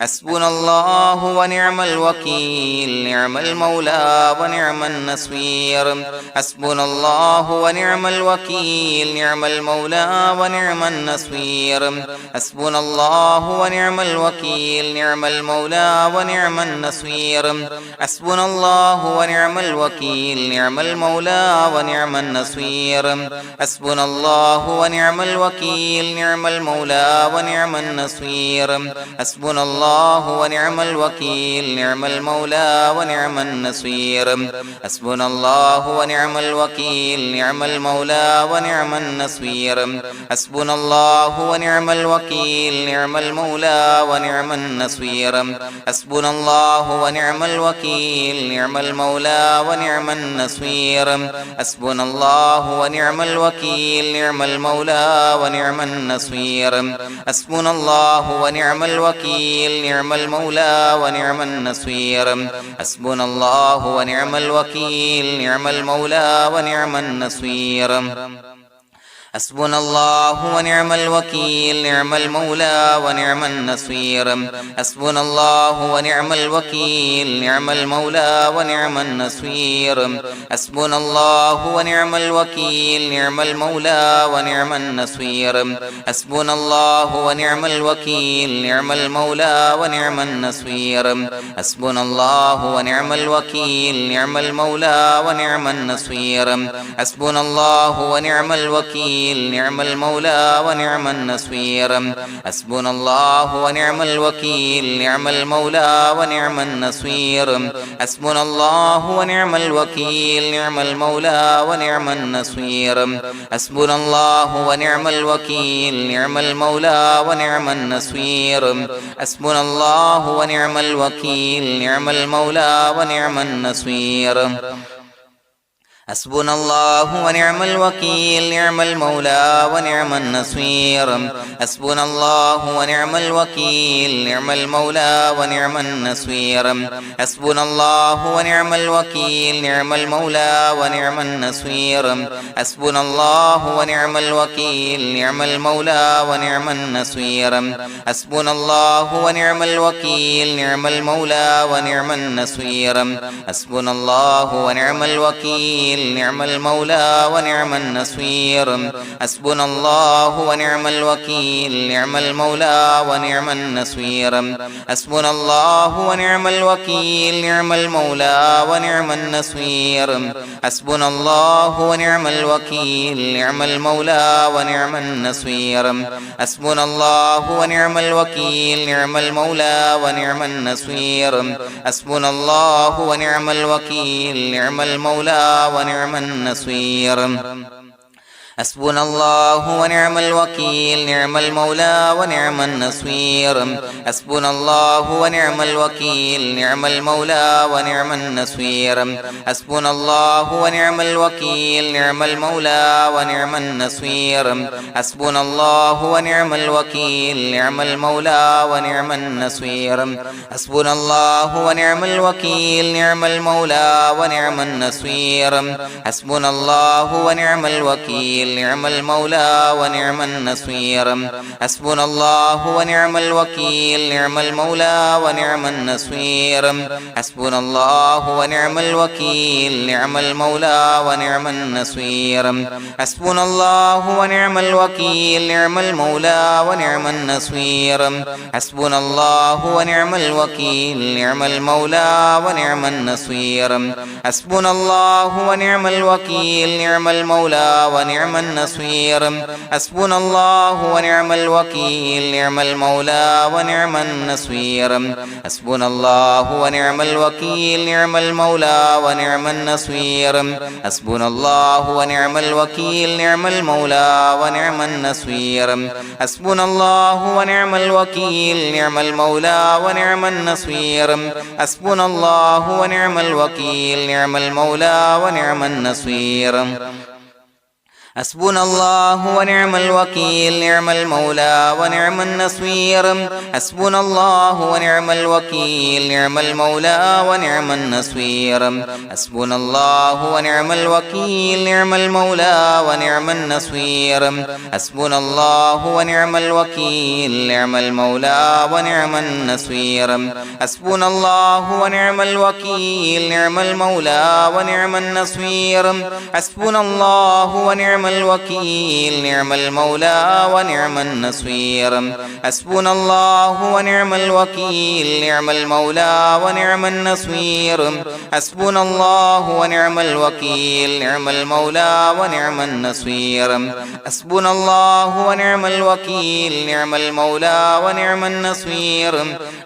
حسبنا الله ونعم الوكيل نعم المولى ونعم النصير حسبنا الله ونعم الوكيل نعم المولى ونعم النصير حسبنا الله ونعم الوكيل نعم المولى ونعم النصير حسبنا الله ونعم الوكيل نعم المولى ونعم النصير حسبنا الله ونعم الوكيل نعم المولى ونعم النصير حسبنا الله ونعم الوكيل نعم المولى ونعم النصير حسبنا الله ونعم الوكيل نعم المولى ونعم النصير حسبنا الله ونعم الوكيل نعم المولى ونعم النصير حسبنا الله ونعم الوكيل نعم المولى ونعم النصير حسبنا الله ونعم الوكيل نعم المولى ونعم النصير حسبنا الله ونعم الوكيل نعم المولى ونعم النصير حسبنا الله ونعم الوكيل نعم المولى ونعم النصير حسبنا الله ونعم الوكيل نعم المولى ونعم النصير حسبنا الله ونعم الوكيل نعم المولى ونعم النصير حسبنا الله ونعم الوكيل نعم المولى ونعم النصير حسبنا الله ونعم الوكيل نعم المولى ونعم النصير حسبنا الله ونعم الوكيل نعم المولى ونعم النصير حسبنا الله ونعم الوكيل نعم المولى ونعم النصير حسبنا الله ونعم الوكيل نعم المولى ونعم النصير حسبنا الله ونعم الوكيل نعم المولى ونعم النصير حسبنا الله ونعم الوكيل نعم المولى ونعم النصير حسبنا الله ونعم الوكيل نعم المولى ونعم النصير حسبنا الله ونعم الوكيل نعم المولى ونعم النصير حسبنا الله ونعم الوكيل نعم المولى ونعم النصير حسبنا الله ونعم الوكيل نعم المولى ونعم النصير حسبنا الله ونعم الوكيل نعم المولى ونعم النصير حسبنا الله ونعم الوكيل نعم المولى ونعم النصير حسبنا الله ونعم الوكيل نعم المولى ونعم النصير حسبنا الله ونعم الوكيل نعم المولى ونعم النصير حسبنا الله ونعم الوكيل نعم المولى ونعم النصير حسبنا الله ونعم الوكيل نعم المولى ونعم النصير حسبنا الله ونعم الوكيل نعم المولى ونعم النصير حسبنا الله ونعم الوكيل نعم المولى ونعم النصير حسبنا الله ونعم الوكيل نعم المولى ونعم النصير حسبنا الله ونعم الوكيل نعم المولى ونعم النصير حسبنا الله ونعم الوكيل نعم المولى ونعم النصير حسبنا الله ونعم الوكيل نعم المولى ونعم النصير حسبنا الله ونعم الوكيل نعم المولى ونعم النصير حسبنا الله ونعم الوكيل نعم المولى ونعم النصير حسبنا الله ونعم الوكيل نعم المولى ونعم النصير حسبنا الله ونعم الوكيل نعم المولى ونعم النصير حسبنا الله ونعم الوكيل نعم المولى ونعم النصير حسبنا الله ونعم الوكيل نعم المولى ونعم النصير حسبنا الله ونعم الوكيل نعم المولى ونعم النصير حسبنا الله ونعم الوكيل نعم المولى ونعم النصير حسبنا الله ونعم الوكيل نعم المولى ونعم النصير حسبنا الله ونعم الوكيل نعم المولى ونعم النصير حسبنا الله ونعم الوكيل نعم المولى ونعم النصير حسبنا الله ونعم الوكيل نعم المولى ونعم النصير حسبنا الله ونعم الوكيل نعم المولى ونعم النصير حسبنا الله ونعم الوكيل نعم المولى ونعم النصير حسبنا الله ونعم الوكيل نعم المولى ونعم النصير حسبنا الله ونعم الوكيل نعم المولى ونعم النصير حسبنا الله ونعم الوكيل نعم المولى ونعم النصير حسبنا الله ونعم الوكيل نعم المولى ونعم النصير حسبنا الله ونعم الوكيل نعم المولى ونعم النصير حسبنا الله ونعم الوكيل نعم المولى ونعم النصير حسبنا الله ونعم الوكيل نعم المولى ونعم النصير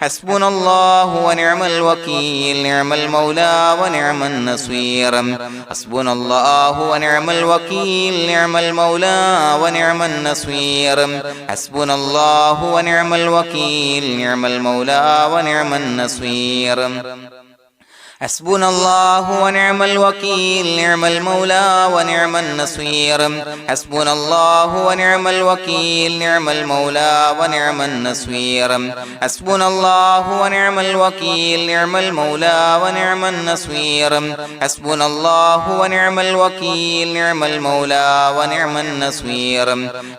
حسبنا الله ونعم الوكيل نعم المولى ونعم النصير حسبنا الله ونعم الوكيل نعم المولى ونعم النصير حسبنا الله ونعم الوكيل نعم المولى ونعم النصير حسبنا الله ونعم الوكيل نعم المولى ونعم النصير حسبنا الله ونعم الوكيل نعم المولى ونعم النصير حسبنا الله ونعم الوكيل نعم المولى ونعم النصير حسبنا الله ونعم الوكيل نعم المولى ونعم النصير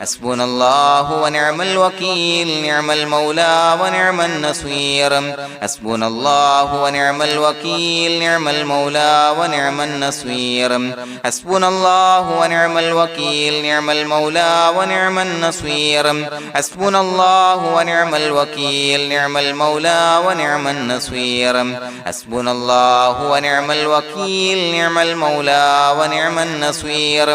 حسبنا الله ونعم الوكيل نعم المولى ونعم النصير حسبنا الله ونعم الوكيل نعم المولى ونعم النصير حسبنا الله ونعم الوكيل نعم المولى ونعم النصير حسبنا الله ونعم الوكيل نعم المولى ونعم النصير حسبنا الله ونعم الوكيل نعم المولى ونعم النصير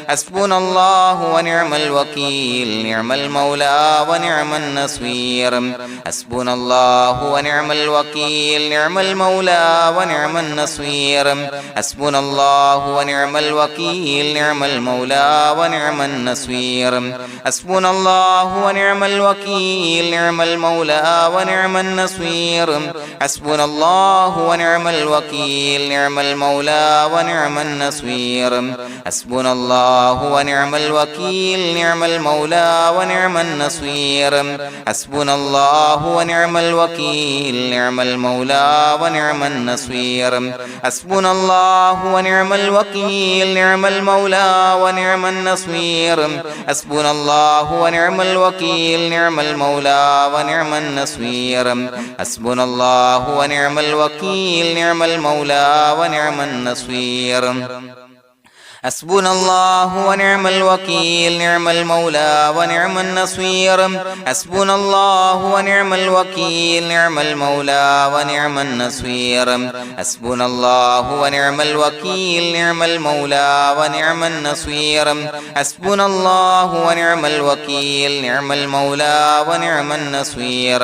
حسبنا الله ونعم الوكيل نعم المولى ونعم النصير حسبنا الله ونعم الوكيل نعم المولى ونعم النصير حسبنا الله ونعم الوكيل نعم المولى ونعم النصير حسبنا الله ونعم الوكيل نعم المولى ونعم النصير حسبنا الله ونعم الوكيل نعم المولى ونعم النصير حسبنا الله ونعم الوكيل نعم المولى ونعم النصير حسبنا الله ونعم الوكيل نعم المولى ونعم النصير حسبنا الله ونعم الوكيل نعم المولى ونعم النصير حسبنا الله ونعم الوكيل نعم المولى ونعم النصير حسبنا الله ونعم الوكيل نعم المولى ونعم النصير حسبنا الله ونعم الوكيل نعم المولى ونعم النصير حسبنا الله ونعم الوكيل نعم المولى ونعم النصير حسبنا الله ونعم الوكيل نعم المولى ونعم النصير حسبنا الله ونعم الوكيل نعم المولى ونعم النصير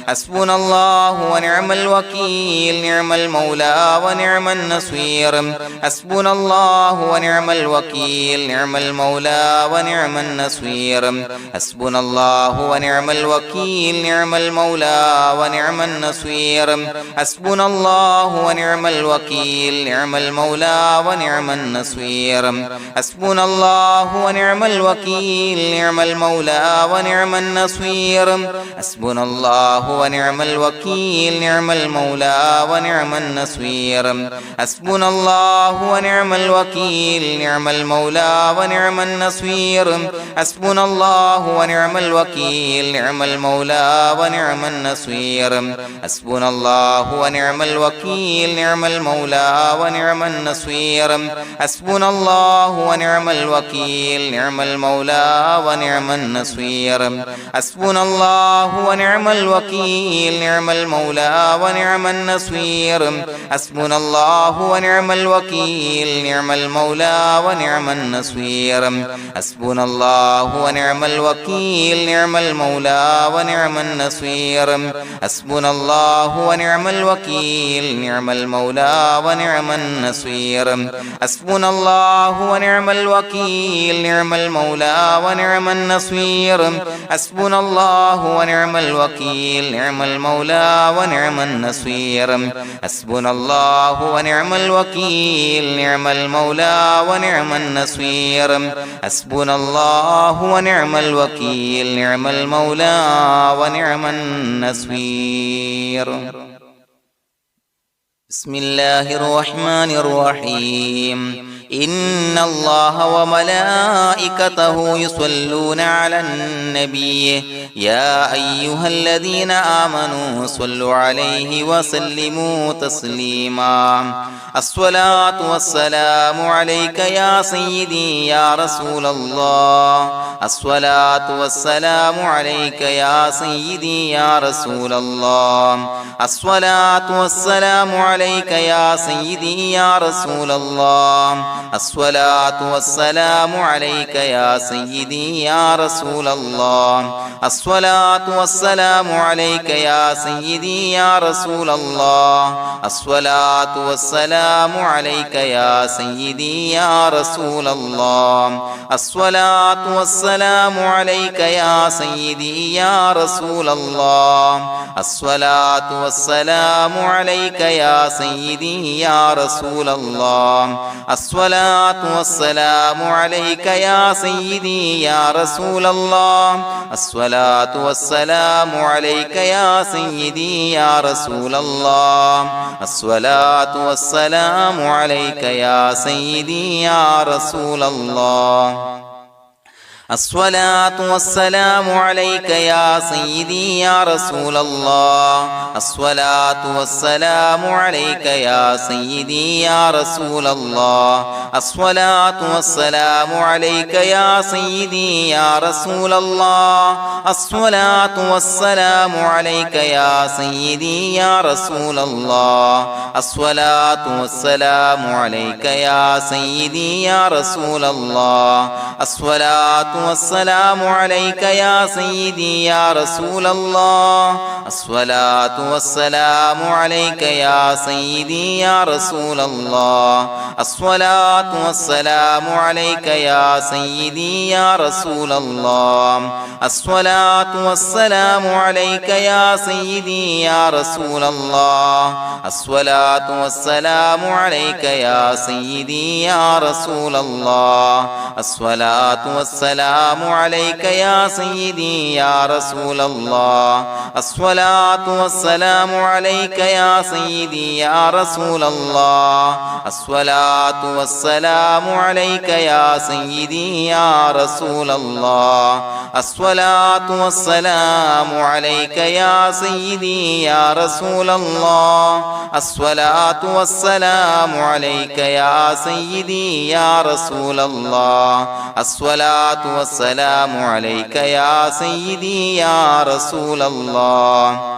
حسبنا الله ونعم الوكيل نعم المولى ونعم النصير حسبنا الله ونعم الوكيل نعم المولى ونعم النصير حسبنا الله ونعم الوكيل نعم المولى ونعم النصير حسبنا الله ونعم الوكيل نعم المولى ونعم النصير حسبنا الله ونعم الوكيل نعم المولى ونعم النصير حسبنا الله ونعم الوكيل نعم المولى ونعم النصير حسبنا الله ونعم الوكيل نعم المولى ونعم النصير حسبنا الله ونعم الوكيل نعم المولى ونعم النصير حسبنا الله ونعم الوكيل نعم المولى ونعم النصير حسبنا الله ونعم الوكيل نعم المولى ونعم النصير حسبنا الله ونعم الوكيل نعم المولى ونعم النصير حسبنا الله ونعم الوكيل نعم المولى ونعم النصير حسبنا الله ونعم الوكيل نعم المولى ونعم النصير حسبنا الله ونعم الوكيل نعم المولى ونعم النصير حسبنا الله ونعم الوكيل نعم المولى ونعم النصير حسبنا الله ونعم الوكيل نعم المولى ونعم النصير حسبنا الله ونعم الوكيل نعم المولى ونعم النصير حسبنا الله ونعم الوكيل نعم المولى ونعم النصير بسم الله الرحمن الرحيم إن الله وملائكته يصلون على النبي يا أيها الذين آمنوا صلوا عليه وسلموا تسليما الصلاة والسلام عليك يا سيدي يا رسول الله الصلاة والسلام عليك يا سيدي يا رسول الله الصلاة والسلام عليك يا سيدي يا رسول الله الصلاة والسلام عليك يا سيدي يا رسول الله الصلاة والسلام عليك يا سيدي يا رسول الله الصلاة والسلام عليك يا سيدي يا رسول الله الصلاة والسلام عليك يا سيدي يا رسول الله الصلاة والسلام عليك يا سيدي يا رسول الله الصلاة والسلام عليك يا سيدي يا رسول الله الصلاة والسلام عليك يا سيدي يا رسول الله الصلاة والسلام عليك يا سيدي يا رسول الله الصلاة والسلام عليك يا سيدي يا رسول الله الصلاة والسلام عليك يا سيدي يا رسول الله الصلاة والسلام عليك يا سيدي يا رسول الله الصلاة والسلام عليك يا سيدي يا رسول الله الصلاة والسلام عليك يا سيدي يا رسول الله الصلاة والسلام عليك يا سيدي يا رسول الله الصلاة والسلام عليك يا سيدي يا رسول الله الصلاة والسلام عليك يا سيدي يا رسول الله الصلاة والسلام عليك يا سيدي يا رسول الله الصلاة والسلام عليك يا سيدي يا رسول الله الصلاة والسلام عليك يا سيدي يا رسول الله الصلاة والسلام عليك يا سيدي يا رسول الله الصلاة والسلام عليك يا سيدي يا رسول الله الصلاة والسلام عليك يا سيدي يا رسول الله الصلاة والسلام عليك يا سيدي يا رسول الله الصلاة والسلام عليك يا سيدي يا رسول الله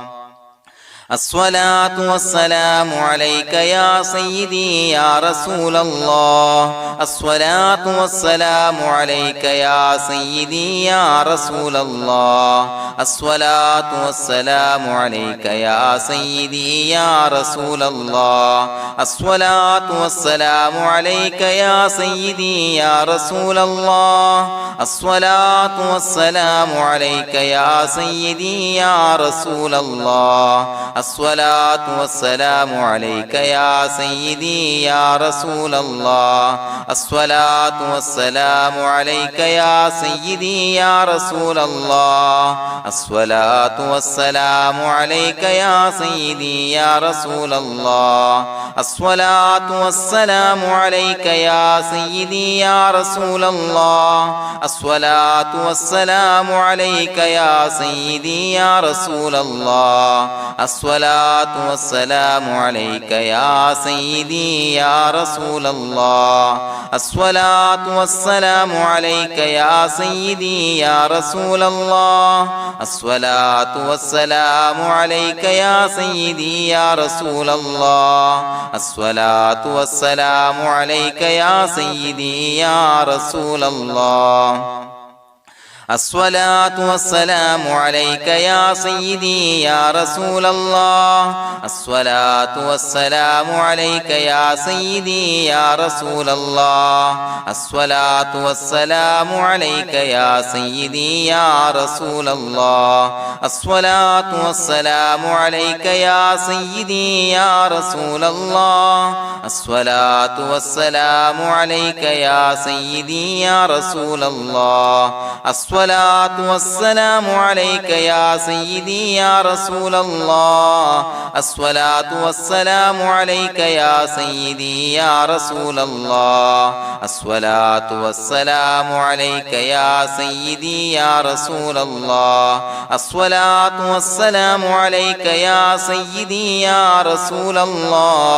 الصلاة والسلام عليك يا سيدي يا رسول الله الصلاة والسلام عليك يا سيدي يا رسول الله الصلاة والسلام عليك يا سيدي يا رسول الله الصلاة والسلام عليك يا سيدي يا رسول الله الصلاة والسلام عليك يا سيدي يا رسول الله الصلاة والسلام عليك يا سيدي يا رسول الله الصلاة والسلام عليك يا سيدي يا رسول الله الصلاة والسلام عليك يا سيدي يا رسول الله الصلاة والسلام عليك يا سيدي يا رسول الله الصلاة والسلام عليك يا سيدي يا رسول الله الصلاة والسلام عليك يا سيدي يا رسول الله الصلاة والسلام عليك يا سيدي يا رسول الله الصلاة والسلام عليك يا سيدي يا رسول الله الصلاة والسلام عليك يا سيدي يا رسول الله الصلاة والسلام عليك يا سيدي يا رسول الله الصلاة والسلام عليك يا سيدي يا رسول الله الصلاة والسلام عليك يا سيدي يا رسول الله الصلاة والسلام عليك يا سيدي يا رسول الله الصلاة والسلام عليك يا سيدي يا رسول الله الصلاة والسلام عليك يا سيدي يا رسول الله الصلاة والسلام عليك يا سيدي يا رسول الله الصلاة والسلام عليك يا سيدي يا رسول الله الصلاة والسلام عليك يا سيدي يا رسول الله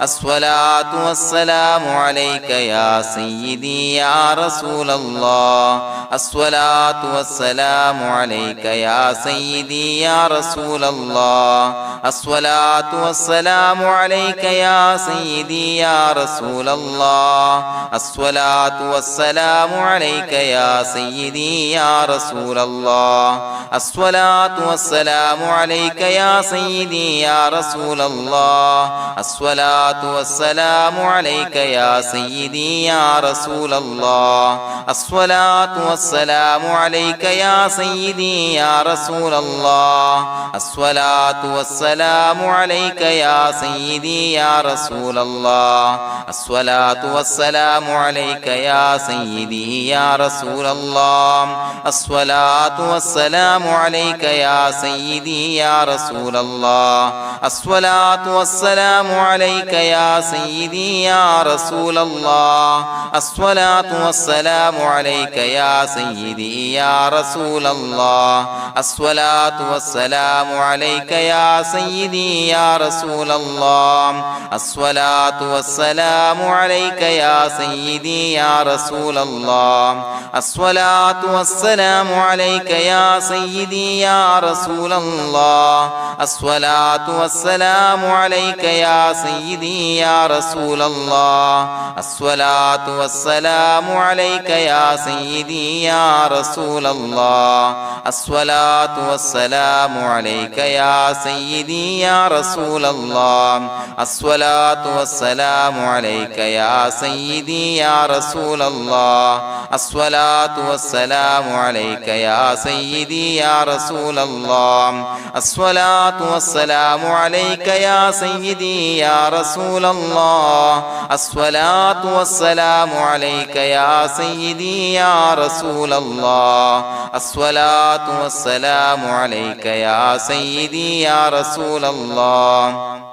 الصلاة والسلام عليك يا سيدي يا رسول الله الصلاة والسلام عليك يا سيدي يا رسول الله الصلاة والسلام عليك يا سيدي يا رسول الله الصلاة والسلام عليك يا سيدي يا رسول الله الصلاة والسلام عليك يا سيدي يا رسول الله الصلاة والسلام عليك يا سيدي يا رسول الله الصلاة والسلام عليك يا سيدي يا رسول الله الصلاة والسلام عليك يا سيدي يا رسول الله الصلاة والسلام عليك يا سيدي يا رسول الله الصلاة والسلام عليك يا سيدي يا رسول الله الصلاة والسلام عليك يا سيدي يا رسول الله الصلاة والسلام عليك يا سيدي يا رسول الله الصلاة والسلام عليك يا سيدي يا رسول الله الصلاة والسلام عليك يا سيدي يا رسول الله الصلاة والسلام عليك يا سيدي يا رسول الله الصلاة والسلام عليك يا سيدي يا رسول الله الصلاة والسلام عليك يا سيدي يا رسول الله الصلاة والسلام عليك يا سيدي يا رسول الله الصلاة والسلام عليك يا سيدي يا رسول الله الصلاة والسلام عليك يا سيدي يا رسول الله الصلاة والسلام عليك يا سيدي يا رسول الله الصلاة والسلام عليك يا سيدي يا رسول الله الصلاة والسلام عليك يا سيدي يا رسول الله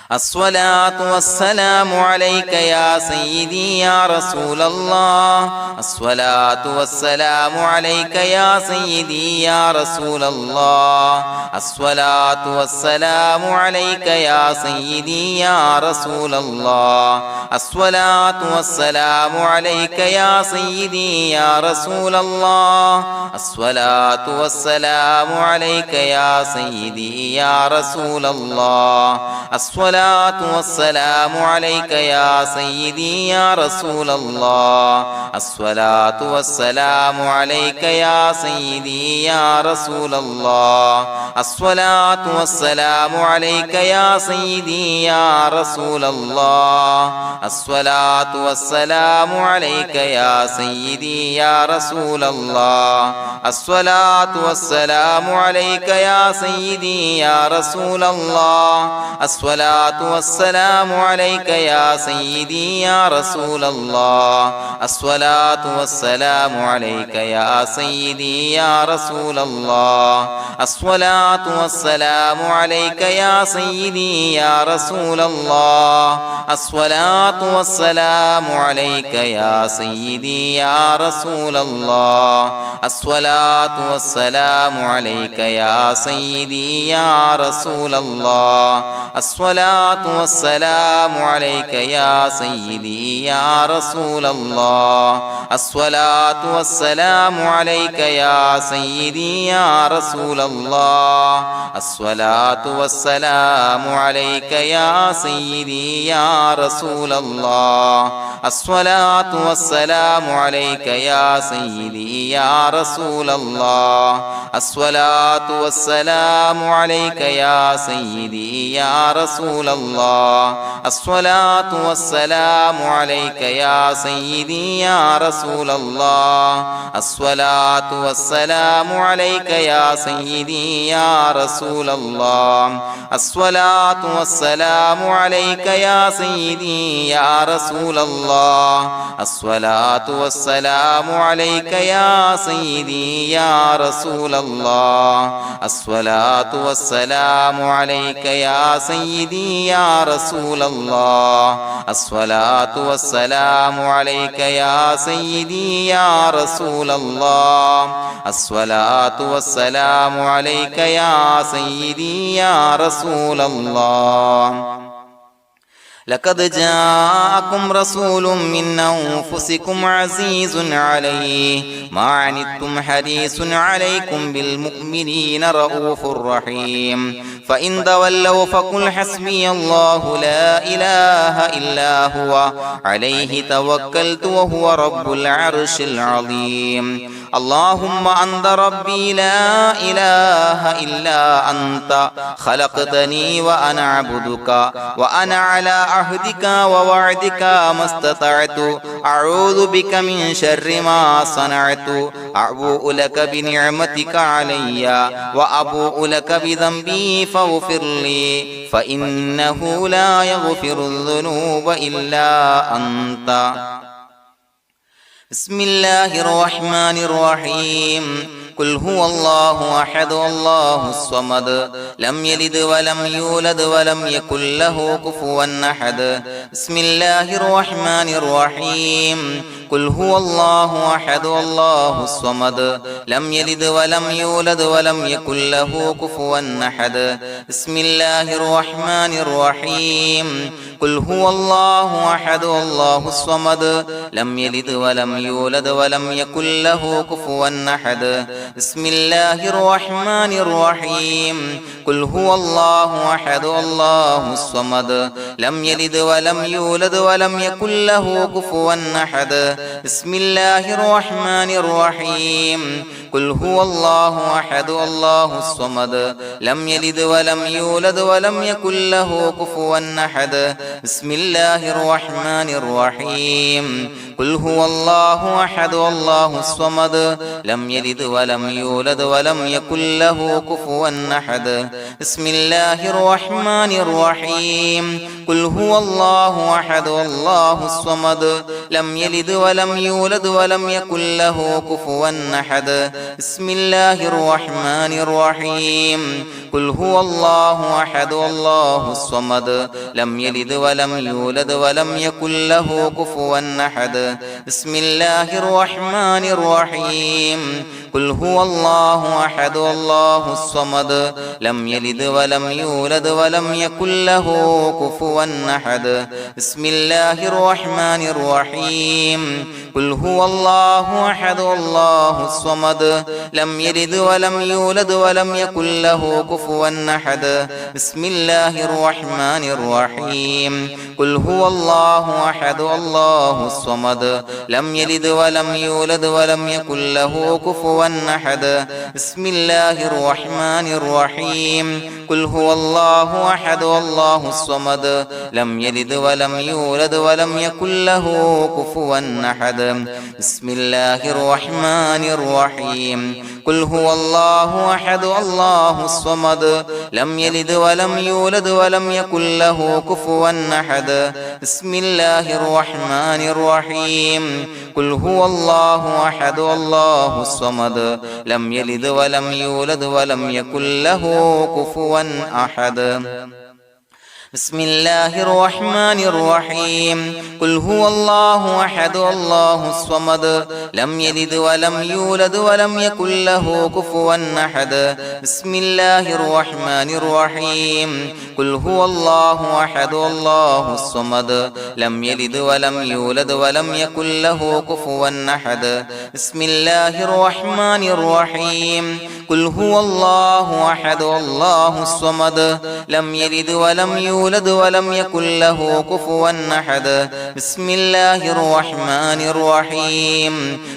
الصلاة والسلام عليك يا سيدي يا رسول الله الصلاة والسلام عليك يا سيدي يا رسول الله الصلاة والسلام عليك يا سيدي يا رسول الله الصلاة والسلام عليك يا سيدي يا رسول الله الصلاة والسلام عليك يا سيدي يا رسول الله الصلاة والسلام عليك يا سيدي يا رسول الله الصلاة والسلام عليك يا سيدي يا رسول الله الصلاة والسلام عليك يا سيدي يا رسول الله الصلاة والسلام عليك يا سيدي يا رسول الله الصلاة والسلام عليك يا سيدي يا رسول الله الصلاة والسلام عليك يا سيدي يا رسول الله الصلاة والسلام عليك يا سيدي يا رسول الله الصلاة والسلام عليك يا سيدي يا رسول الله الصلاة والسلام عليك يا سيدي يا رسول الله الصلاة والسلام عليك يا سيدي يا رسول الله الصلاة الصلاة والسلام عليك يا سيدي يا رسول الله الصلاة والسلام عليك يا سيدي يا رسول الله الصلاة والسلام عليك يا سيدي يا رسول الله الصلاة والسلام عليك يا سيدي يا رسول الله الصلاة والسلام عليك يا سيدي يا رسول الله الصلاة والسلام عليك يا سيدي يا رسول الله الصلاة والسلام عليك يا سيدي يا رسول الله الصلاة والسلام عليك يا سيدي يا رسول الله الصلاة والسلام عليك يا سيدي يا رسول الله الصلاة والسلام عليك يا سيدي يا رسول الله الصلاة والسلام عليك يا سيدي يا رسول الله الصلاة والسلام عليك يا سيدي يا رسول الله لقد جاءكم رسول من أنفسكم عزيز عليه ما عنتم حريص عليكم بالمؤمنين رؤوف رحيم فإن تولوا فقل حسبي الله لا إله إلا هو عليه توكلت وهو رب العرش العظيم اللهم أنت ربي لا إله إلا أنت خلقتني وأنا عبدك وأنا على عهدك ووعدك ما استطعت أعوذ بك من شر ما صنعت أبوء لك بنعمتك علي وأبوء لك بذنبي فاغفر لي فإنه لا يغفر الذنوب إلا أنت بسم الله الرحمن الرحيم قل هو الله أحد الله الصمد لم يلد ولم يولد ولم يكن له كفوا أحد بسم الله الرحمن الرحيم قل هو الله أحد الله الصمد لم يلد ولم يولد ولم يكن له كفوا أحد بسم الله الرحمن الرحيم قل هو الله أحد الله الصمد لم يلد ولم يولد ولم يكن له كفوا أحد بسم الله الرحمن الرحيم قل هو الله أحد الله الصمد لم يلد ولم يولد ولم يكن له كفوا أحد بسم الله الرحمن الرحيم قل هو الله أحد الله الصمد لم يلد ولم يولد ولم يكن له كفوا أحد بسم الله الرحمن الرحيم قل هو الله أحد الله الصمد لم يلد ولم يولد ولم يكن له كفوا أحد بسم الله الرحمن الرحيم قل هو الله أحد الله الصمد لم يلد ولم يولد ولم يكن له كفوا أحد بسم الله الرحمن الرحيم قل هو الله أحد الله الصمد لم يلد ولم يولد ولم يكن له كفوا أحد بسم الله الرحمن الرحيم قل هو الله أحد الله الصمد لم يلد ولم يولد ولم يكن له كفوا أحد بسم الله الرحمن الرحيم قل هو الله أحد الله الصمد لم يلد ولم يولد ولم يكن له كفوا أحد بسم الله الرحمن الرحيم قل هو الله أحد الله الصمد لم يلد ولم يولد ولم يكن له كفوا أحد بسم الله الرحمن الرحيم قل هو الله أحد الله الصمد لم يلد ولم يولد ولم يكن له كفوا أحد بسم الله الرحمن الرحيم قل هو الله أحد الله الصمد لم يلد ولم يولد ولم يكن له كفوا أحد بسم الله الرحمن الرحيم قل هو الله أحد الله الصمد لم يلد ولم يولد ولم يكن له كفوا أحد بسم الله الرحمن الرحيم قل هو الله أحد الله الصمد لم يلد ولم يولد ولم يكن له كفوا أحد بسم الله الرحمن الرحيم قل هو الله أحد الله الصمد لم يلد ولم يولد ولم يكن له كفوا أحد بسم الله الرحمن الرحيم قل هو الله أحد الله الصمد لم يلد ولم يولد ولم يكن له كفوا أحد بسم الله الرحمن الرحيم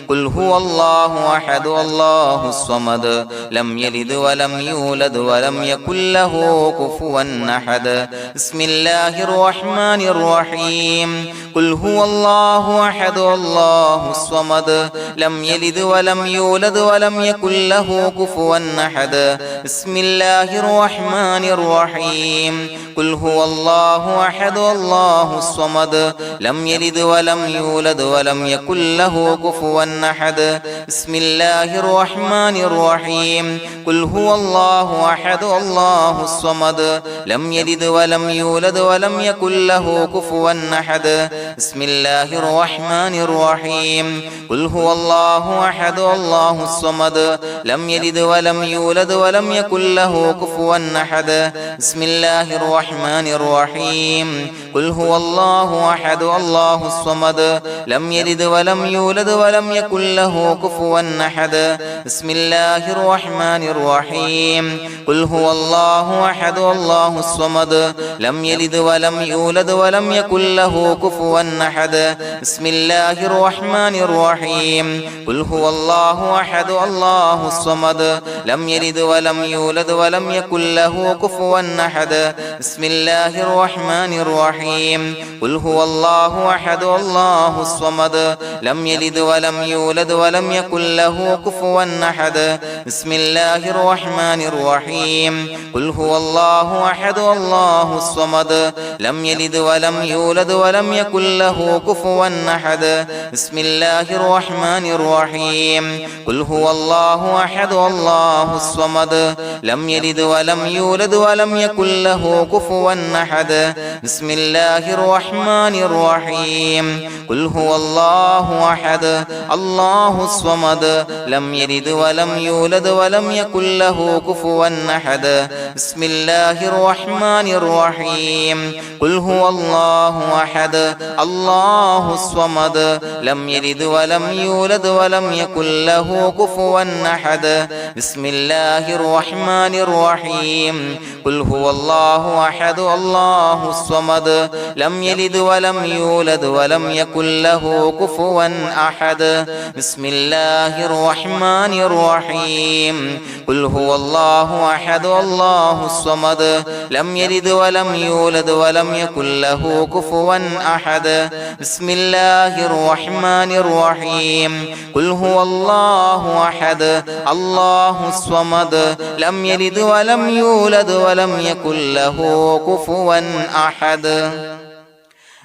قل هو الله أحد الله الصمد لم يلد ولم يولد ولم يكن له كفوا أحد بسم الله الرحمن الرحيم قل هو الله أحد الله الصمد لم يلد ولم يولد ولم يكن له كفوا أحد بسم الله الرحمن الرحيم قل هو الله أحد الله الصمد لم يلد ولم يولد ولم يكن له كفوا أحد بسم الله الرحمن الرحيم قل هو الله أحد الله الصمد لم يلد ولم يولد ولم يكن له كفوا أحد بسم الله الرحمن الرحيم قل هو الله أحد الله الصمد لم يلد ولم يولد ولم يكن له كفوا أحد بسم الله الرحمن الرحيم قل هو الله أحد الله الصمد لم يلد ولم يولد ولم يكن له كفوا أحد بسم الله الرحمن الرحيم قل هو الله أحد الله الصمد لم يلد ولم يولد ولم يكن له كفوا أحد بسم الله الرحمن الرحيم قل هو الله أحد الله الصمد لم يلد ولم يولد ولم يكن له كفوا أحد بسم الله الرحمن الرحيم قل هو الله أحد الله الصمد لم يلد ولم يولد ولم يكن له كفوا أحد بسم الله الرحمن الرحيم قل هو الله أحد الله الصمد لم يلد ولم يولد ولم يكن له كفوا أحد بسم الله الرحمن الرحيم قل هو الله أحد الله الصمد لم يلد ولم يولد ولم يكن له كفوا أحد بسم الله الرحمن الرحيم قل هو الله أحد الله الصمد لم يلد ولم يولد ولم يكن له كفوا أحد بسم الله الرحمن الرحيم قل هو الله أحد الله الصمد لم يلد ولم يولد ولم يكن له كفوا أحد بسم الله الرحمن الرحيم قل هو الله أحد الله الصمد لم يلد ولم يولد ولم يكن له كفوا أحد بسم الله الرحمن الرحيم قل هو الله أحد الله الصمد لم يلد ولم يولد ولم يكن له كفوا أحد بسم الله الرحمن الرحيم قل هو الله أحد الله الصمد لم يلد ولم يولد ولم يكن له كفوا أحد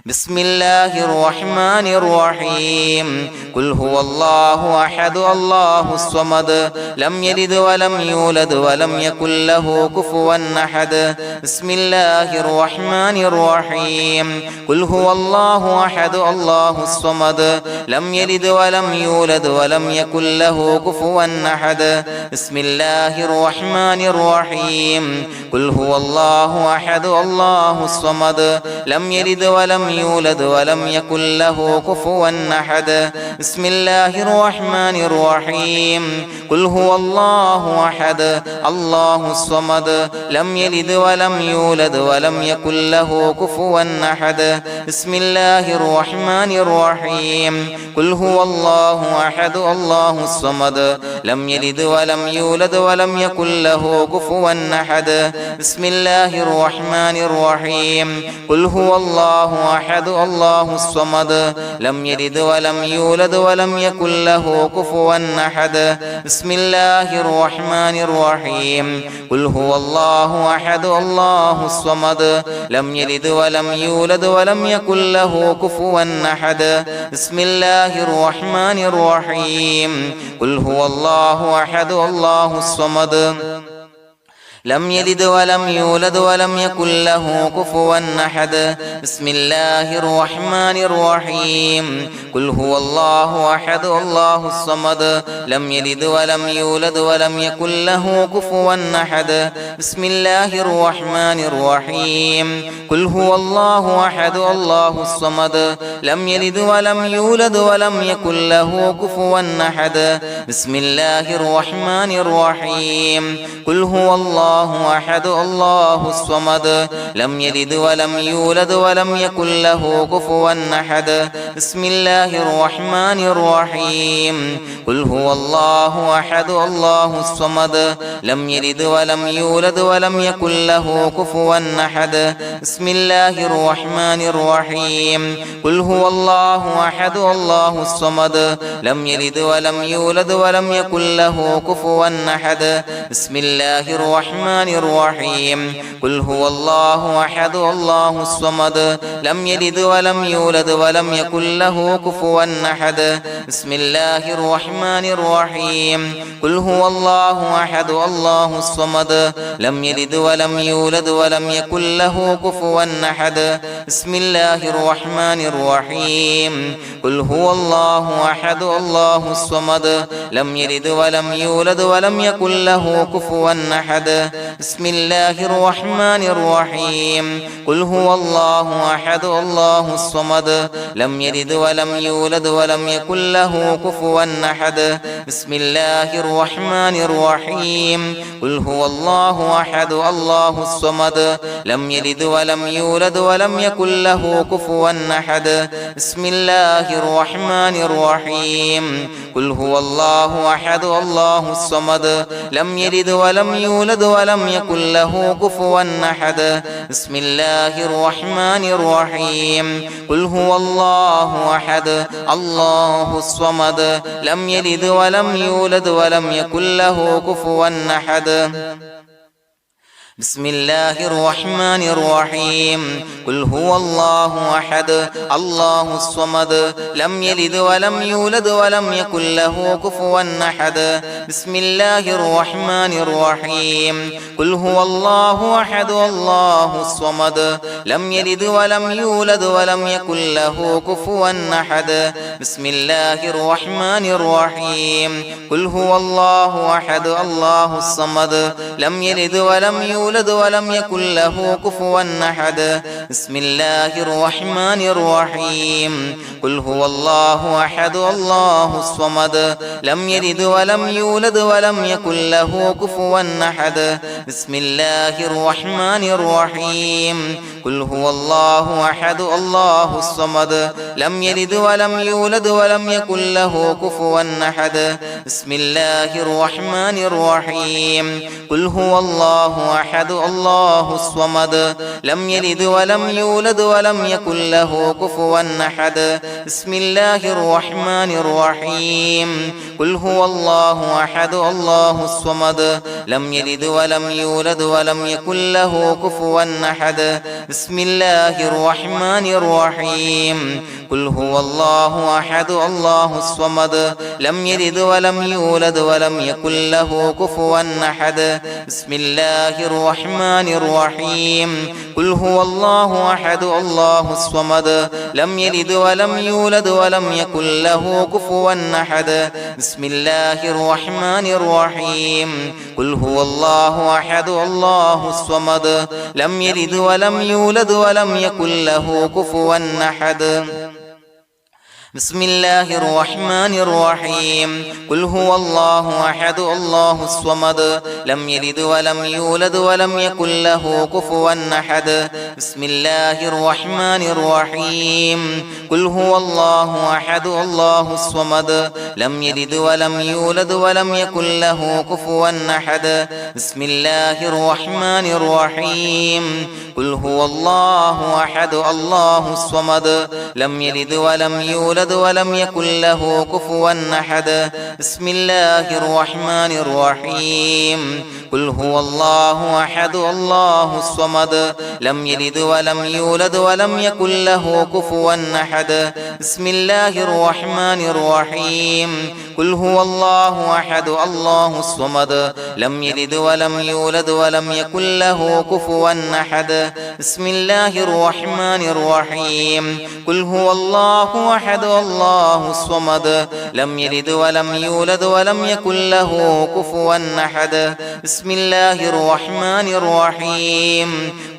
بسم الله الرحمن الرحيم قل هو الله أحد الله الصمد لم يلد ولم يولد ولم يكن له كفوا أحد بسم الله الرحمن الرحيم قل هو الله أحد الله الصمد لم يلد ولم يولد ولم يكن له كفوا أحد بسم الله الرحمن الرحيم قل هو الله أحد الله الصمد لم يلد ولم يولد ولم يكن له كفوا أحد بسم الله الرحمن الرحيم قل هو الله أحد الله الصمد لم يلد ولم يولد ولم يكن له كفوا أحد بسم الله الرحمن الرحيم قل هو الله أحد الله الصمد لم يلد ولم يولد ولم يكن له كفوا أحد بسم الله الرحمن الرحيم قل هو الله أحد الله الصمد لم يلد ولم يولد ولم يكن له كفوا أحد بسم الله الرحمن الرحيم قل هو الله أحد الله الصمد لم يلد ولم يولد ولم يكن له كفوا أحد بسم الله الرحمن الرحيم قل هو الله أحد الله الصمد لم يلد ولم يولد ولم يكن له كفوا أحد بسم الله الرحمن الرحيم قل هو الله أحد الله الصمد لم يلد ولم يولد ولم يكن له كفوا أحد بسم الله الرحمن الرحيم قل هو الله أحد الله الصمد لم يلد ولم يولد ولم يكن له كفوا أحد بسم الله الرحمن الرحيم قل هو الله أحد الله الصمد لم يلد ولم يولد ولم يكن له كفوا أحد بسم الله الرحمن الرحيم قل هو الله أحد الله الصمد لم يلد ولم يولد ولم يكن له كفوا أحد بسم الله الرحمن الرحيم قل هو الله أحد الله الصمد لم يلد ولم يولد ولم يكن له كفوا أحد بسم الله الرحمن الرحيم قل هو الله أحد الله الصمد لم يلد ولم يولد ولم يكن له كفوا أحد بسم الله الرحمن الرحيم قل هو الله أحد الله الصمد لم يلد ولم يولد ولم يكن له كفوا أحد بسم الله الرحمن الرحيم قل هو الله أحد الله الصمد لم يلد ولم يولد ولم يكن له كفوا أحد بسم الله الرحمن الرحيم قل هو الله أحد الله الصمد لم يلد ولم يولد ولم يكن له كفوا أحد بسم الله الرحمن الرحيم قل هو الله أحد الله الصمد لم يلد ولم يولد ولم يكن له كفوا أحد بسم الله الرحمن الرحيم قل هو الله أحد الله الصمد لم يلد ولم يولد ولم يكن له كفوا أحد بسم الله الرحمن الرحيم قل هو الله أحد الله الصمد لم يلد ولم يولد ولم يكن له كفوا أحد بسم الله الرحمن الرحيم قل هو الله أحد الله الصمد لم يلد ولم يولد ولم يكن له كفوا أحد بسم الله الرحمن الرحيم قل هو الله أحد الله الصمد لم يلد ولم يولد ولم يكن له كفوا أحد بسم الله الرحمن الرحيم قل هو الله أحد الله الصمد لم يلد ولم يولد ولم يكن له كفوا أحد بسم الله الرحمن الرحيم قل هو الله أحد الله الصمد لم يلد ولم يولد ولم يكن له كفوا أحد بسم الله الرحمن الرحيم قل هو الله أحد الله الصمد لم يلد ولم يولد ولم يكن له كفوا أحد بسم الله الرحمن الرحيم قل هو الله أحد الله الصمد لم يلد ولم يولد ولم يكن له كفوا أحد بسم الله الرحمن الرحيم قل هو الله أحد الله الصمد لم يلد ولم يولد ولم يكن له كفوا أحد بسم الله الرحمن الرحيم قل هو الله أحد الله الصمد لم يلد ولم يولد ولم يكن له كفوا أحد بسم الله الرحمن الرحيم قل هو الله أحد الله الصمد لم يلد ولم يولد ولم يكن له كفوا أحد بسم الله الرحمن الرحيم قل هو الله أحد الله الصمد لم يلد ولم يولد ولم يكن له كفوا أحد بسم الله الرحمن الرحيم قل هو الله أحد الله الصمد لم يلد ولم يولد ولم يكن له كفوا أحد بسم الله الرحمن الرحيم قل هو الله أحد الله الصمد لم يلد ولم يولد ولم يكن له كفوا أحد بسم الله الرحمن الرحيم قل هو الله أحد الله الصمد لم يلد ولم يولد يولد ولم يكن له كفوا أحد بسم الله الرحمن الرحيم قل هو الله أحد الله الصمد لم يلد ولم يولد ولم يكن له كفوا أحد بسم الله الرحمن الرحيم قل هو الله أحد الله الصمد لم يلد ولم يولد ولم يكن له كفوا أحد بسم الله الرحمن الرحيم قل هو الله أحد الله الصمد لم يلد ولم يولد ولم يكن له كفوا أحد بسم الله الرحمن الرحيم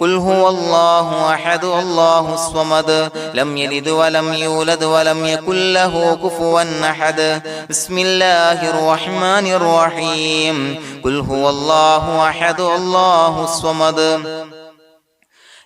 قل هو الله أحد الله الصمد لم يلد ولم يولد ولم يكن له كفوا أحد بسم الله الرحمن الرحيم قل هو الله أحد الله الصمد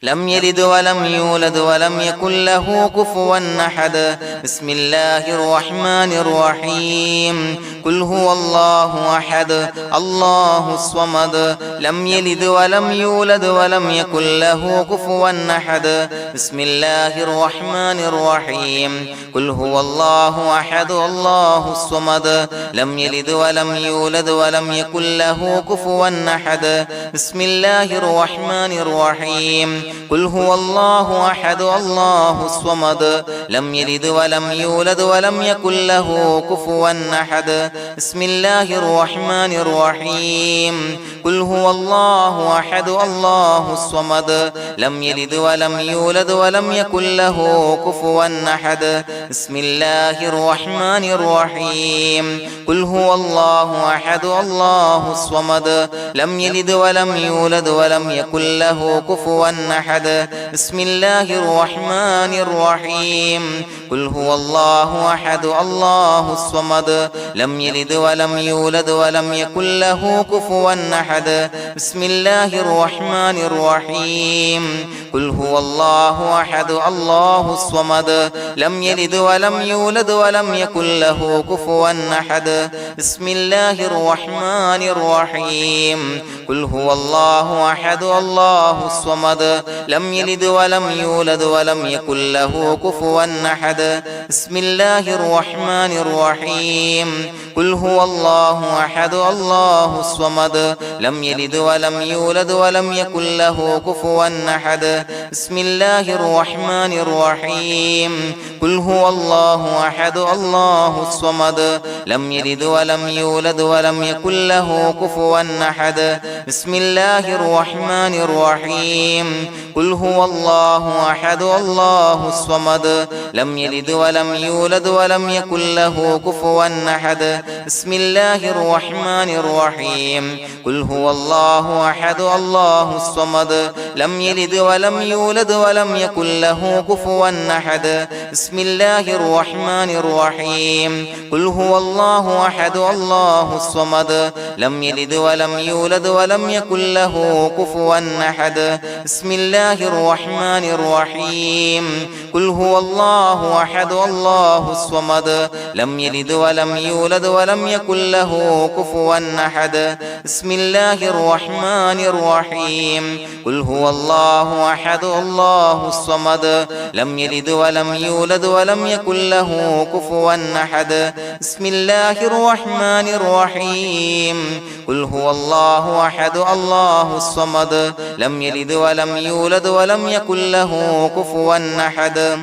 لم يلد ولم يولد ولم يكن له كفوا أحد بسم الله الرحمن الرحيم قل هو الله أحد الله الصمد لم يلد ولم يولد ولم يكن له كفوا أحد بسم الله الرحمن الرحيم قل هو الله أحد الله الصمد لم يلد ولم يولد ولم يكن له كفوا أحد بسم الله الرحمن الرحيم قل هو الله أحد الله الصمد لم يلد ولم يولد ولم يكن له كفوا أحد بسم الله الرحمن الرحيم قل هو الله أحد الله الصمد لم يلد ولم يولد ولم يكن له كفوا أحد بسم الله الرحمن الرحيم قل هو الله أحد الله الصمد لم يلد ولم يولد ولم يكن له كفوا أحد بسم الله الرحمن الرحيم قل هو الله أحد الله الصمد لم يلد ولم يولد ولم يكن له كفوا أحد بسم الله الرحمن الرحيم قل هو الله أحد الله الصمد لم يلد ولم يولد ولم يكن له كفوا أحد بسم الله الرحمن الرحيم قل هو الله أحد الله الصمد لم يلد ولم يولد ولم يكن له كفوا أحد بسم الله الرحمن الرحيم قل هو الله أحد الله الصمد لم يلد ولم يولد ولم يكن له كفوا أحد بسم الله الرحمن الرحيم قل هو الله أحد الله الصمد لم يلد ولم يولد ولم يكن له كفوا أحد بسم الله الرحمن الرحيم قل هو الله أحد الله الصمد لم يلد ولم يولد ولم يكن له كفوا أحد بسم الله الرحمن الرحيم قل هو الله أحد الله الصمد لم يلد ولم يولد ولم يكن له كفوا أحد بسم الله الرحمن الرحيم قل هو الله أحد الله الصمد لم يلد ولم يولد ولم يكن له كفوا أحد بسم الله الرحمن الرحيم قل هو الله أحد الله الصمد لم يلد ولم يولد ولم يكن له كفوا أحد بسم الله الرحمن الرحيم قل هو الله أحد الله الصمد لم يلد ولم يولد ولم يكن له كفوا أحد بسم الله الرحمن الرحيم قل هو الله أحد الله الصمد لم يلد ولم يولد ولم يكن له كفوا أحد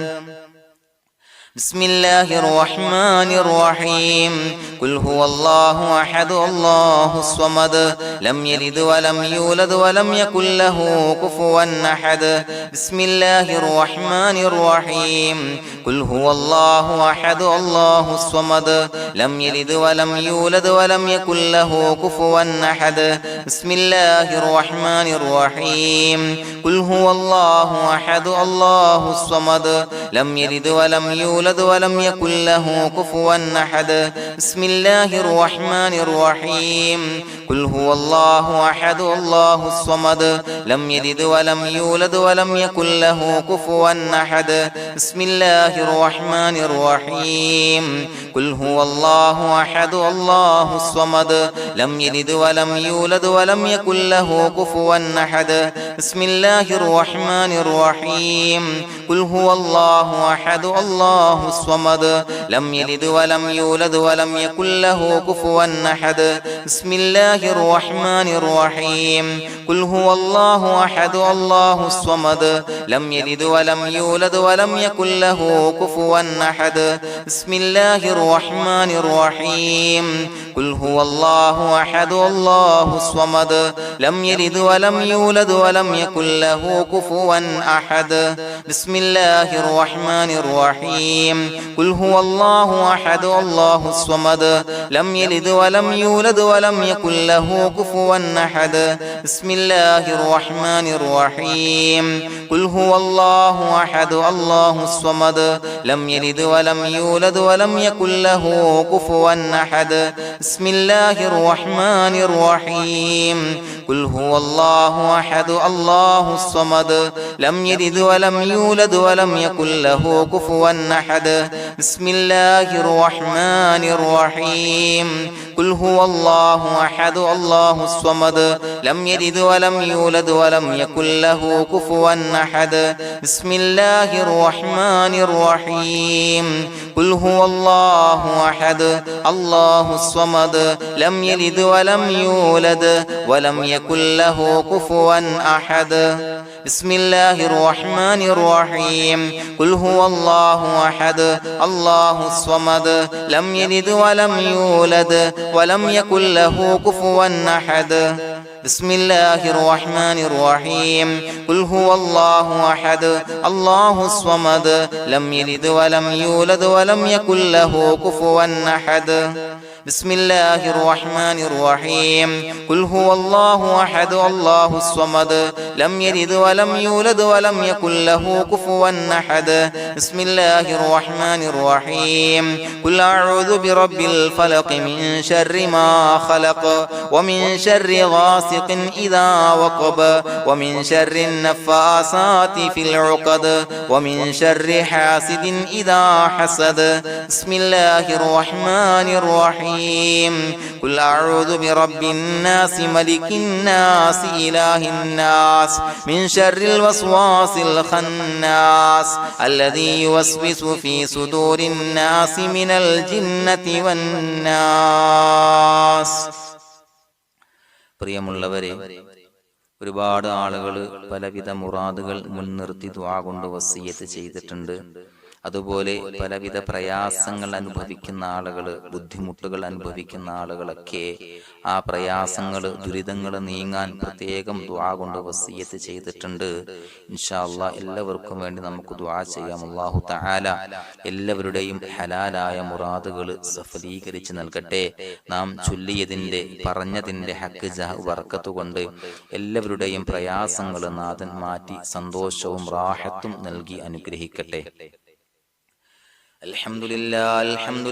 بسم الله الرحمن الرحيم قل هو الله أحد الله الصمد لم يلد ولم يولد ولم يكن له كفوا أحد بسم الله الرحمن الرحيم قل هو الله أحد الله الصمد لم يلد ولم يولد ولم يكن له كفوا أحد بسم الله الرحمن الرحيم قل هو الله أحد الله الصمد لم يلد ولم يولد ولم يكن له كفوا أحد بسم الله الرحمن الرحيم قل هو الله أحد الله الصمد لم يلد ولم يولد ولم يكن له كفوا أحد بسم الله الرحمن الرحيم قل هو الله أحد الله الصمد لم يلد ولم يولد ولم يكن له كفوا أحد بسم الله الرحمن الرحيم قل هو الله أحد الله الصمد لم يلد ولم يولد ولم يكن له كفوا أحد بسم الله الرحمن الرحيم قل هو الله أحد الله الصمد لم يلد ولم يولد ولم يكن له كفوا أحد بسم الله الرحمن الرحيم قل هو الله أحد الله الصمد لم يلد ولم يولد ولم يكن له كفوا أحد بسم الله الرحمن الرحيم قل هو الله أحد الله الصمد لم يلد ولم يولد ولم يكن له كفوا أحد بسم الله الرحمن الرحيم قل هو الله أحد الله الصمد لم يلد ولم يولد ولم يكن له كفوا أحد بسم الله الرحمن الرحيم قل هو الله أحد الله الصمد لم يلد ولم يولد ولم يكن له كفوا أحد بسم الله الرحمن الرحيم قل هو الله أحد الله الصمد لم يلد ولم يولد ولم يكن له كفوا أحد بسم الله الرحمن الرحيم قل هو الله أحد الله الصمد لم يلد ولم يولد ولم يكن له كفوا أحد بسم الله الرحمن الرحيم قل هو الله أحد الله الصمد لم يلد ولم يولد ولم يكن له كفوا أحد بسم الله الرحمن الرحيم قل هو الله أحد الله الصمد لم يلد ولم يولد ولم يكن له كفوا أحد بسم الله الرحمن الرحيم قل هو الله أحد الله الصمد لم يلد ولم يولد ولم يكن له كفوا أحد بسم الله الرحمن الرحيم قل أعوذ برب الفلق من شر ما خلق ومن شر غاسق إذا وقب ومن شر النفاثات في العقد ومن شر حاسد إذا حسد بسم الله الرحمن الرحيم قل أعوذ برب الناس ملك الناس إله الناس من شر الوسواس الخناس الذي يوسوس في صدور الناس من الجنة والناس. പ്രിയമുള്ളവരെ, ഒരുപാട് ആളുകൾ പലവിധ മുറാദുകൾ മുൻനിർത്തി ദുആ കൊണ്ട് വസിയത്ത് ചെയ്തിട്ടുണ്ട്. അതുപോലെ പലവിധ പ്രയാസങ്ങൾ അനുഭവിക്കുന്ന ആളുകൾ, ബുദ്ധിമുട്ടുകൾ അനുഭവിക്കുന്ന ആളുകളൊക്കെ ആ പ്രയാസങ്ങൾ, ദുരിതങ്ങൾ നീങ്ങാൻ പ്രത്യേകം ദുആ കൊണ്ട് വസിയത്ത് ചെയ്തിട്ടുണ്ട്. ഇൻഷാ അല്ലാഹ് എല്ലാവർക്കും വേണ്ടി നമുക്ക് ദുആ ചെയ്യാം. അല്ലാഹു തആല എല്ലാവരുടെയും ഹലാലായ മുറാദുകൾ സഫലീകരിച്ച് നൽകട്ടെ. നാം ചൊല്ലിയതിന്റെ, പറഞ്ഞതിന്റെ ഹക്ക് ജാഹ് ബർക്കത്ത് കൊണ്ട് എല്ലാവരുടെയും പ്രയാസങ്ങൾ നാഥൻ മാറ്റി സന്തോഷവും റാഹത്തും നൽകി അനുഗ്രഹിക്കട്ടെ. الحمد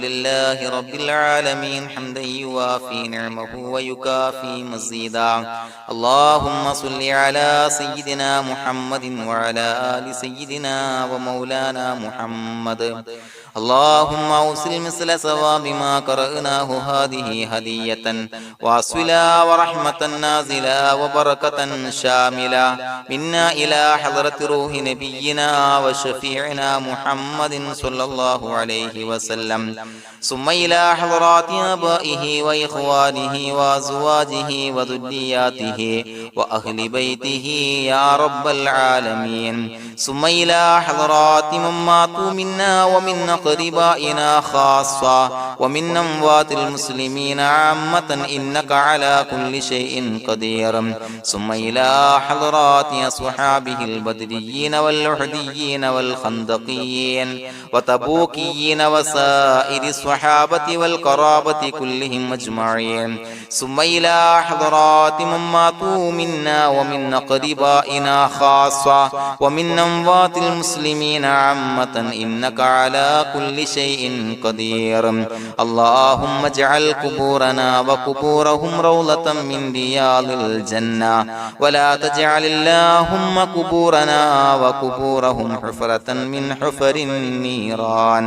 لله رب العالمين حمدا يوافي نعمه ويكافي مزيدا. اللهم صل على سيدنا محمد وعلى آل سيدنا ومولانا محمد. اللهم أوصل مثل ثواب ما قرأناه هذه هدية واصلا ورحمة نازلا وبركة شاملا منا إلى حضرة روح نبينا وشفيعنا محمد صلى الله عليه وسلم، ثم إلى حضرات آبائه وإخوانه وأزواجه وذرياته وأهل بيته يا رب العالمين، ثم إلى حضرات من ماتوا منا ومن أقربائنا خاصة ومن أموات المسلمين عامة إنك على كل شيء قدير، ثم إلى حضرات أصحابه البدريين والأحديين والخندقيين وتبوكيين وسائر الصحابة والقرابة كلهم أجمعين، ثم إلى حضرات من ماتوا منا ومن أقربائنا خاصة ومن أموات المسلمين عامة إنك على كل شيء قدير. اللهم اجعل قبورنا وقبورهم روضة من رياض الجنة، ولا تجعل اللهم قبورنا وقبورهم حفرة من حفر النيران.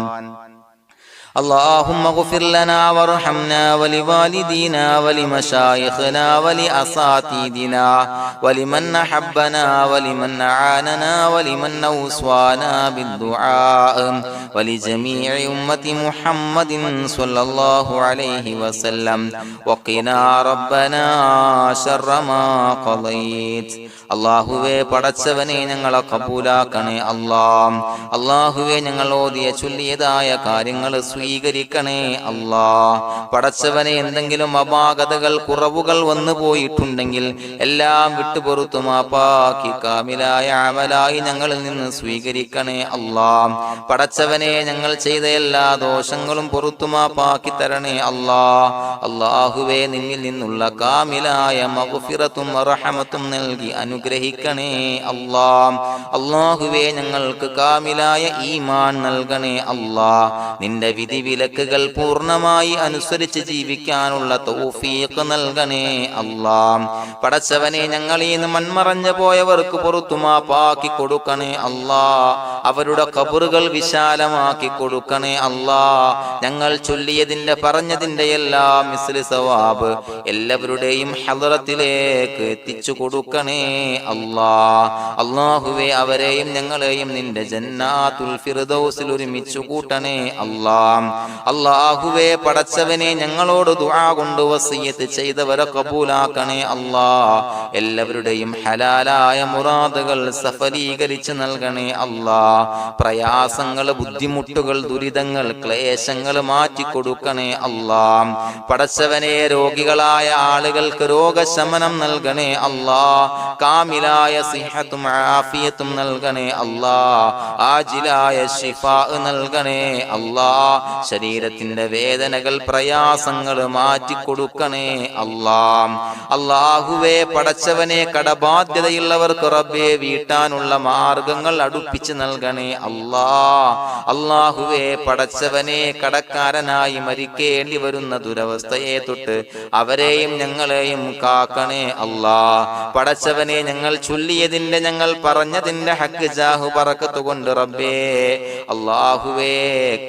اللهم اغفر لنا وارحمنا ولوالدينا ولمشايخنا ولأساتذتنا ولمن أحبنا ولمن أعاننا ولمن أوصانا بالدعاء ولجميع أمة محمد صلى الله عليه وسلم وقنا ربنا شر ما قضيت. അള്ളാഹുവേ പടച്ചവനെ ഞങ്ങളെ കബൂലാക്കണേ അല്ലാഹ്. അള്ളാഹുവേ ഞങ്ങൾ ഓതിയ ചൊല്ലിയതായ കാര്യങ്ങൾ സ്വീകരിക്കണേ അല്ലാഹ്. പടച്ചവനെ എന്തെങ്കിലും അപാകതകൾ കുറവുകൾ വന്നു പോയിട്ടുണ്ടെങ്കിൽ എല്ലാം വിട്ടുപുറത്തു മാപ്പാക്കി കാമിലായ അമലായി ഞങ്ങളിൽ നിന്ന് സ്വീകരിക്കണേ അല്ലാഹ്. പടച്ചവനെ ഞങ്ങൾ ചെയ്ത എല്ലാ ദോഷങ്ങളും പുറത്തു മാപ്പാക്കി തരണേ അല്ലാഹ്. അള്ളാഹുവേ നിന്നിൽ നിന്നുള്ള കാമിലായ മഗ്ഫിറത്തും റഹമത്തും നൽകി അനുഗ്രഹിക്കണേ അല്ലാഹ്. അല്ലാഹുവേ ഞങ്ങൾക്ക് കാമിലായ ഈമാൻ നൽകണേ അല്ലാഹ്. നിന്റെ വിധി വിലക്കുകൾ പൂർണ്ണമായി അനുസരിച്ച് ജീവിക്കാനുള്ള തൗഫീഖ് നൽകണേ അല്ലാഹ്. പടച്ചവനെ ഞങ്ങളിൽ നിന്ന് മൺമറഞ്ഞു പോയവർക്ക് പുറത്തു മാപ്പാക്കി കൊടുക്കണേ അല്ലാഹ്. അവരുടെ ഖബറുകൾ വിശാലമാക്കി കൊടുക്കണേ അല്ലാഹ്. ഞങ്ങൾ ചൊല്ലിയതിന്റെ പറഞ്ഞതിന്റെ എല്ലാം മിസ്ലി സവാബ് എല്ലാവരുടെയും ഹളറത്തിലേക്ക് എത്തിച്ചു കൊടുക്കണേ അല്ലാഹ്. അല്ലാഹുവേ അവരെയും ഞങ്ങളെയും നിന്റെ ജന്നാത്തുൽ ഫിർദൗസിൽ ഒരുമിച്ചു കൂട്ടണേ അല്ലാഹ്. അല്ലാഹുവേ പടച്ചവനെ ഞങ്ങളോട് ദുആ കൊണ്ട് വസിയത്ത് ചെയ്തവരെ കബൂലാക്കണേ അല്ലാഹ്. എല്ലാവരുടെയും ഹലാലായ മുറാദുകൾ സഫലീകരിച്ച് നൽകണേ അല്ലാഹ്. പ്രയാസങ്ങൾ, ബുദ്ധിമുട്ടുകൾ, ദുരിതങ്ങൾ, ക്ലേശങ്ങൾ മാറ്റി കൊടുക്കണേ അല്ലാഹ്. പടച്ചവനെ രോഗികളായ ആളുകൾക്ക് രോഗശമനം നൽകണേ അല്ലാഹ്. കാമിലായ സിഹത്തും ആഫിയത്തും നൽകണേ അല്ലാഹ്. ആജിലായ ശിഫാ നൽകണേ അല്ലാഹ്. ശരീരത്തിന്റെ വേദനകൾ, പ്രയാസങ്ങൾ മാറ്റി കൊടുക്കണേ അല്ലാഹ്. അല്ലാഹുവേ പടച്ചവനെ കടബാധ്യതയുള്ളവർക്ക് റബ്ബേ വീട്ടാനുള്ള മാർഗങ്ങൾ അടുപ്പിച്ച് നൽകണേ അല്ലാഹ്. അല്ലാഹുവേ പടച്ചവനെ കടക്കാരനായി മരിക്കേണ്ടി വരുന്ന ദുരവസ്ഥയെ തൊട്ട് അവരെയും ഞങ്ങളെയും കാക്കണേ അല്ലാഹ്. പടച്ചവനെ ഞങ്ങൾ ചൊല്ലിയതിന്റെ, ഞങ്ങൾ പറഞ്ഞതിന്റെ ഹക്ക് ജാഹു ബറക്കത്ത് കൊണ്ട് റബ്ബേ അല്ലാഹുവേ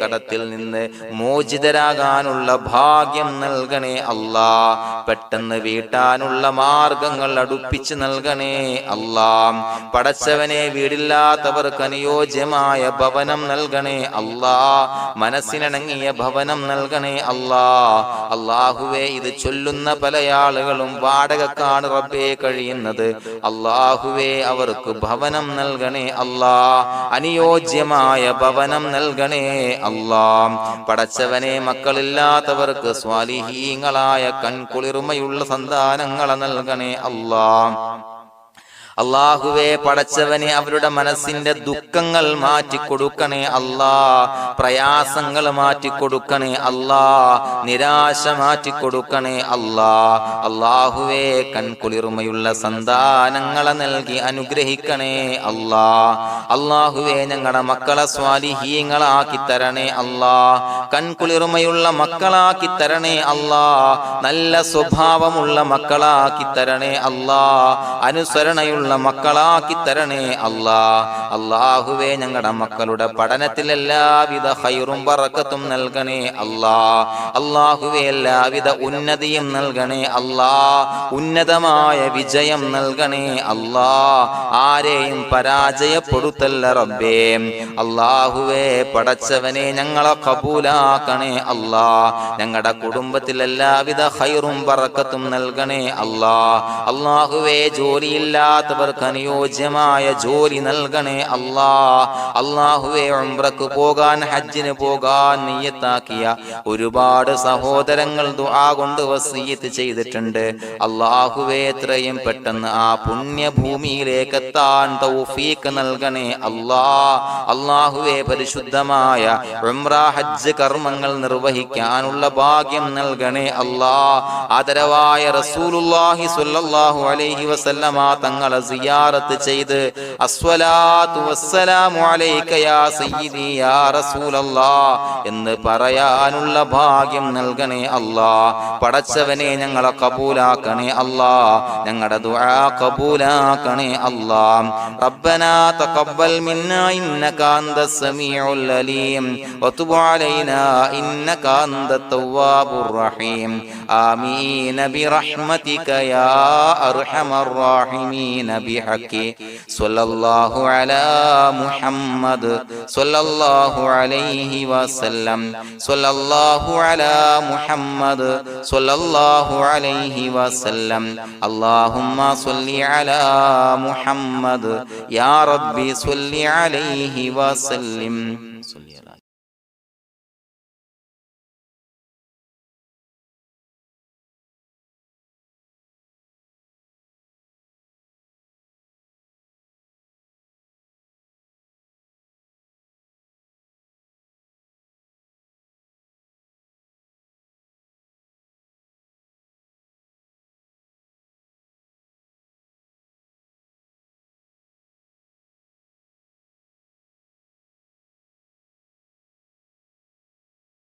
കടത്തിൽ നിന്ന് മോചിതരാകാനുള്ള ഭാഗ്യം നൽകണേ അല്ലാഹ്. പെട്ടെന്ന് വീട്ടാനുള്ള മാർഗങ്ങൾ അടുപ്പിച്ച് നൽകണേ അല്ലാഹ്. പടച്ചവനെ വീടില്ലാത്തവർക്ക് അനുയോജ്യമായ ഭവനം നൽകണേ അല്ലാഹ്. മനസ്സിനിണങ്ങിയ ഭവനം നൽകണേ അല്ലാഹ്. അല്ലാഹുവേ ഇത് ചൊല്ലുന്ന പല ആളുകളും വാടകക്കാണ് റബ്ബേ കഴിയുന്നത്. അല്ലാഹുവേ അവർക്ക് ഭവനം നൽകണേ അല്ലാഹ്. അനുയോജ്യമായ ഭവനം നൽകണേ അല്ലാഹ്. പടച്ചവനെ മക്കളില്ലാത്തവർക്ക് സ്വാലിഹീങ്ങളായ കൺകുളിർമയുള്ള സന്താനങ്ങളെ നൽകണേ അല്ലാഹ്. അല്ലാഹുവേ പടച്ചവനെ അവരുടെ മനസ്സിന്റെ ദുഃഖങ്ങൾ മാറ്റിക്കൊടുക്കണേ അല്ലാഹ്. പ്രയാസങ്ങൾ മാറ്റിക്കൊടുക്കണേ അല്ലാഹ്. നിരാശ മാറ്റിക്കൊടുക്കണേ അല്ലാഹ്. അല്ലാഹുവേ കൺകുളിർമയുള്ള സന്താനങ്ങളെ നൽകി അനുഗ്രഹിക്കണേ അല്ലാഹ്. അല്ലാഹുവേ ഞങ്ങളുടെ മക്കളെ സ്വാലിഹീങ്ങളാക്കി തരണേ അല്ലാഹ്. കൺകുളിർമയുള്ള മക്കളാക്കി തരണേ അല്ലാഹ്. നല്ല സ്വഭാവമുള്ള മക്കളാക്കി തരണേ അല്ലാഹ്. അനുസരണയുള്ള മക്കളാക്കി തരണേ അല്ലാഹ്. അല്ലാഹുവേ ഞങ്ങളുടെ മക്കളുടെ പഠനത്തിൽ എല്ലാവിധ ഖൈറും ബറക്കത്തും നൽകണേ അല്ലാഹ്. അല്ലാഹുവേ എല്ലാവിധ ഉന്നതിയും നൽകണേ അല്ലാഹ്. ഉന്നതമായ വിജയം നൽകണേ അല്ലാഹ്. ആരെയും പരാജയപ്പെടുത്തല്ല റബ്ബേ. അല്ലാഹുവേ പടച്ചവനെ ഞങ്ങളെ കബൂലാക്കണേ അല്ലാഹ്. ഞങ്ങളുടെ കുടുംബത്തിൽ എല്ലാവിധ ഖൈറും ബറക്കത്തും നൽകണേ അല്ലാഹ്. അല്ലാഹുവേ ജോലിയില്ലാത്ത അനുയോജ്യമായ ജോലി നൽകണേ അല്ലാഹ്. അല്ലാഹുവേ ഉംറക്ക് പോകാൻ, ഹജ്ജിന് പോകാൻ നിയ്യത്താക്കിയ ഒരുപാട് സഹോദരങ്ങൾ ദുആ കൊണ്ട് വസിയത്ത് ചെയ്തിട്ടുണ്ട്. അല്ലാഹുവേ എത്രയും പെട്ടെന്ന് ആ പുണ്യഭൂമിയിലേക്ക് എത്താൻ തൗഫീഖ് നൽകണേ അല്ലാഹ്. അല്ലാഹുവേ പരിശുദ്ധമായ ഉംറ ഹജ്ജ് കർമ്മങ്ങൾ നിർവഹിക്കാനുള്ള ഭാഗ്യം നൽകണേ അല്ലാഹ്. ആദരവായ റസൂലുള്ളാഹി സ്വല്ലല്ലാഹു അലൈഹി വസല്ലമ തങ്ങളെ സിയാറത്ത് ചെയ്ത് അസ്സലാത്തു വസ്സലാമു അലൈക യാ സയ്യിദി യാ റസൂലല്ലാഹ് എന്ന് പറയാനുള്ള ഭാഗ്യം നൽകണേ അല്ലാഹ്. പടച്ചവനെ ഞങ്ങളെ കബൂലാക്കണേ അല്ലാഹ്. ഞങ്ങളുടെ ദുആ കബൂലാക്കണേ അല്ലാഹ്. റബ്ബനാ തഖബ്ബൽ മിന്നാ ഇന്നക അന്തസ് സമീഉൽ അലീം വതുബ് അലൈനാ علينا إنك أنت التواب الرحيم آمين برحمتك يا أرحم الراحمين بحق صلى الله على محمد صلى الله عليه وسلم صلى الله على محمد صلى الله عليه وسلم اللهم صل على محمد يا ربي صل عليه وسلم